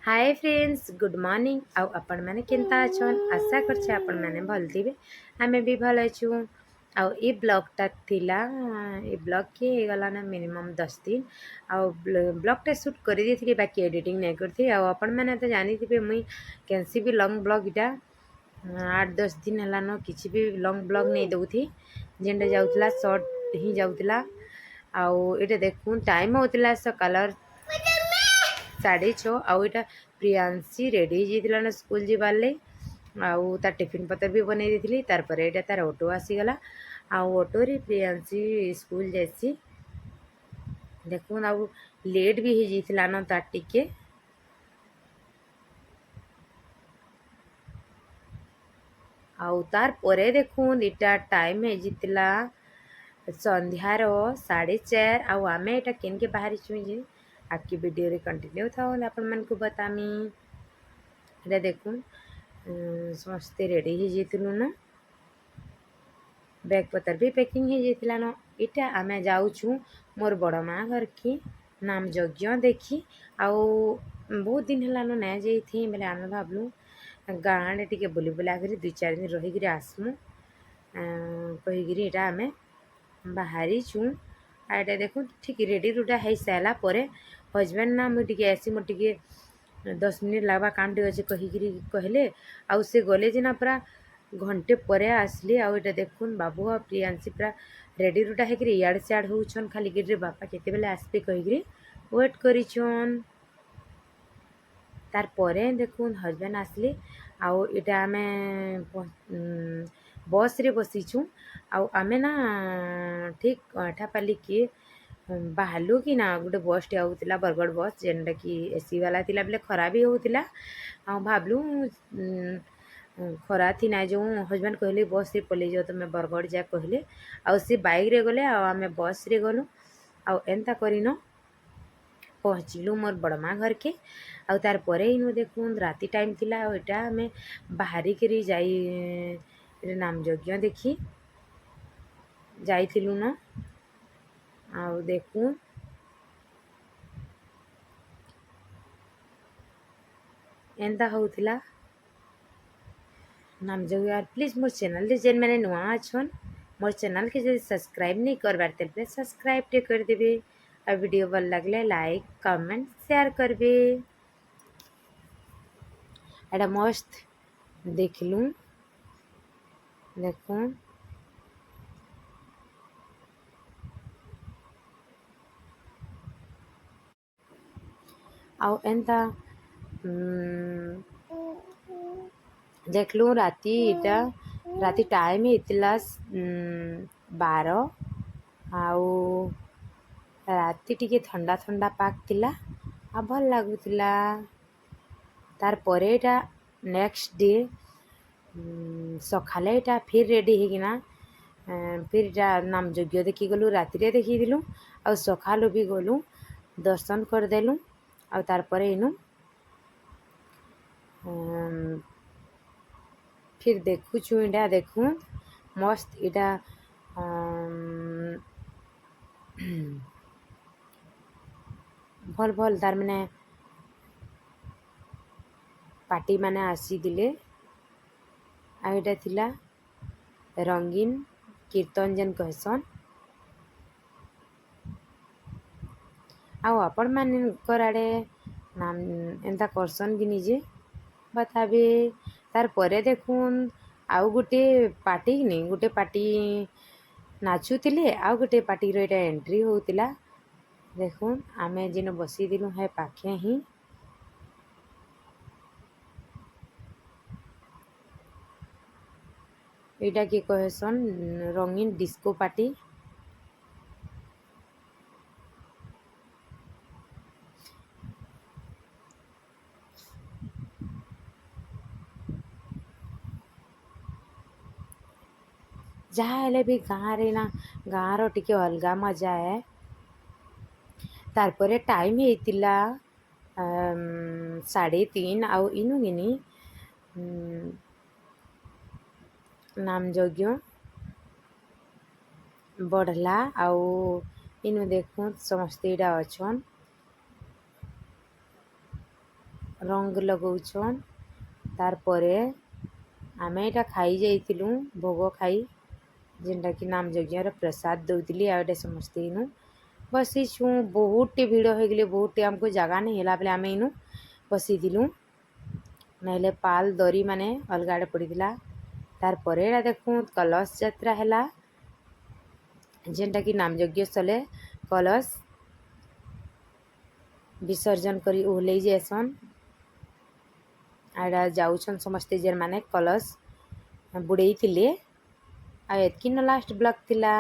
Hi friends good morning आउ आपण मैंने केंता अछन आशा करछे आपण मैंने भल थिबे हमें भी भल अछु आउ ई ब्लॉगटा थिला ई ब्लॉग के गला ना मिनिमम 10 दिन आउ ब्लॉगटा शूट करि देथिली बाकी एडिटिंग नै करथि आउ आपण मैंने तो जानि थिबे मुई कैंसी भी लॉन्ग ब्लॉग इटा 8-10 दिन हलानो किछि भी लॉन्ग ब्लॉग नै दउथि जेंडे जाउतला शॉर्ट ही जाउतला आउ एटा देखु टाइम होतला सकालर 6:30 आउ इटा प्रियांशी रेडी होइजितला ना स्कूल जीवार ले आउ तार टिफिन पतर भी बनै देथिली तार पर एटा तार ऑटो आसीगला आउ ऑटो रे प्रियांशी स्कूल जाइसी देखुन आउ लेट भी होइजितला न तार टिके आउ तार परे देखुन इटा टाइम होइजितला संध्यार 4:30 आउ आमे एटा केनके बाहरी छु जे आपकी वीडियो रे कंटिन्यू था आपण मन को बतामी एटा देखुन समस्ते रेडी हो जेतिलु न बैग पतर भी पैकिंग हो जेतिला न इटा आमे जाउछु मोर बड़ माँ घर की नाम यज्ञ देखी आउ बहुत दिन हला न नै जेथि बेले आमे भाबलु गाँ रे टिके बुली बुला करी 2-4 दिन रही गिरी आसमु कही गिरी एटा आमे बाहरी छु आटा देखो ठीक रेडी रूटा है सारा परे हजबैंड ना मुझे ऐसी मोटे 10 मिनट लगवा काम टे अच्छे कहीकि कहले आउ से गले जिना पूरा घंटे पर आसली आउ इटा देखुन बाबू आ प्रियांशी पूरा रेडी रूटा है इयाड़ सियाड़ होछन खाली गिरी बापा केते बेले आसबे कहीकि वेट करिछन तार परे देखुन हजबैंड आसली आउ इटा आमे बस रे बसीछु आउ आमे ना ठीक अठापाली के बाहरलु कि ना गोटे बस टे आउला बरगढ़ बस जेनटा कि एसी वाला थिला बेले खरा भी होउतिला आ भाबलु खरा थी ना जो हजबैंड कहले बस रे पले जाओ तुम बरगढ़ जा कहले आउ से बाइक रे गले आमे बस रे गलु आउ एंता करिनो पहुँचलु मोर बड़मा घर के आउ तार परे इनु देखुन राति टाइम थिला आउ एटा हमें बाहरी करी जाई नाम यज्ञ देखी जाइथिलु न आउ देखुन एंता होउथिला नाम जो यार प्लीज मोर चैनल रे जेन मैंने नुआ अछन मोर चैनल के जब सब्सक्राइब नहीं करबार तेल सब्सक्राइब टे कर देबे और वीडियो भल लगले लाइक कमेंट शेयर करबे एटा मस्त देखलु देखुन आउ एंता देखलु राति इटा राति टाइम इतला 12 आउ राति टिके ठंडा ठंडा पाक थिला आ भल लागुतिला तार परे एटा नेक्स्ट डे सखाले एटा फिर रेडी हेगिना फिर एटा नाम यज्ञ देखी गलु राति रे देखी दिलु आ सखालु भी गलु दर्शन कर देलु आ तार परे इनु फिर देखु छु इटा देखु मस्त इटा भल भल तार माने पार्टी माने आसी दिले आ इटा थिला रंगीन कीर्तन जेन कहसन आउ आपण मानकर आड़े नाम एंता करसन कि निजे बताबे तार परे देखुन आउ गोटे पार्टी नहीं गोटे पार्टी नाचुतिले आउ गोटे पार्टी रो एटा एंट्री होतिला देखुन आमे जिन बसी दिलु है पाखे ही एटा के कहसन रंगीन डिस्को पार्टी जहाँ हेले भी गाँव रे ना गाँव रो टिके अलगा मजा है तार परे टाइम हेतिला 3:30 आउ इनु गिनी नाम यज्ञ बढ़ला आउ इनु देखु समस्ते इटा अछन रंग लगौछन। तार परे आमे एटा खाई जाइतिलु भोग खाई जेनटा कि नाम यज्ञ प्रसाद दौतिली आउटे समस्ते इनु बसीछु। बहुत टे भिड़ हो गले, बहुत टे आमको जगह नहीं हिला बेले आमे इनु बसीलु नहले पाल दरी माने अलगाड़े पड़ीला। तार परे एटा देखु कलश यात्रा हैला जेनटा कि नाम यज्ञ स्थले कलश विसर्जन करी ओहले जेसन। आड़ा जाउछन समस्ते जेर माने कलश बुड़ेई थिले। आ एतकी न लास्ट ब्लॉग थिला।